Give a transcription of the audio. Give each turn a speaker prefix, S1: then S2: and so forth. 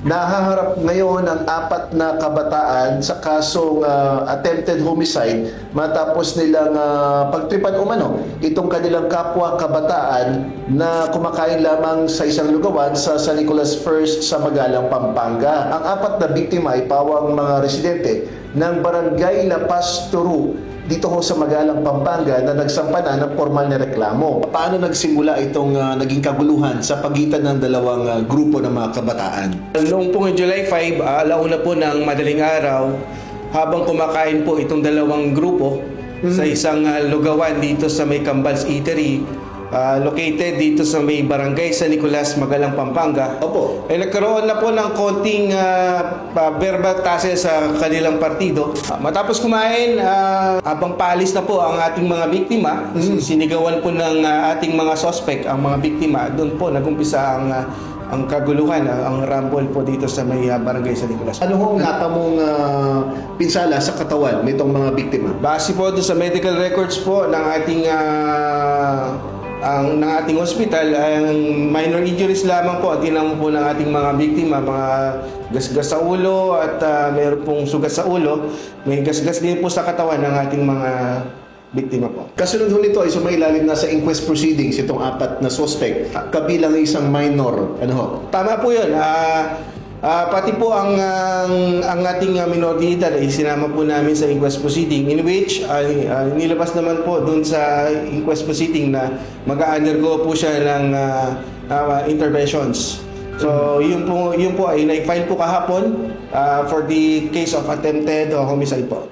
S1: Nahaharap ngayon ang 4 na kabataan sa kasong attempted homicide matapos nilang pagtripan umano itong kanilang kapwa kabataan na kumakain lamang sa isang lugawan sa San Nicolas First sa Magalang, Pampanga. Ang 4 na biktima ay pawang mga residente ng Barangay La Paz, Turu dito ho sa Magalang, Pampanga na nagsampa na ng formal na reklamo. Paano nagsimula itong naging kaguluhan sa pagitan ng dalawang grupo ng mga kabataan?
S2: Noong pong July 5, alauna po ng madaling araw, habang kumakain po itong dalawang grupo sa isang lugawan dito sa may Cambals Eatery, located dito sa may barangay San Nicolas, Magalang, Pampanga.
S1: Opo.
S2: Nagkaroon na po ng konting verbal tussle sa kanilang partido. Matapos kumain, habang paalis na po ang ating mga biktima, sinigawan po ng ating mga suspect ang mga biktima. Doon po nagumpisa ang kaguluhan, ang rumble po dito sa may barangay San Nicolas.
S1: Ano hong nata mong pinsala sa katawan nitong mga biktima?
S2: Base po doon sa medical records po ng ating hospital, ang minor injuries lamang po ang tinamo po ng ating mga biktima, mga gasgas sa ulo at mayroon pong sugat sa ulo. May gasgas din po sa katawan ng ating mga biktima po.
S1: Kasunod ho nito ay sumailalim na sa inquest proceedings itong 4 na suspect, kabilang isang minor. Ano ho?
S2: Tama po yun. Pati po ang ating minor de edad ay sinama po namin sa inquest proceeding, in which nilabas naman po doon sa inquest proceeding na mag-undergo po siya ng interventions. So yun po ay na-file po kahapon for the case of attempted homicide po.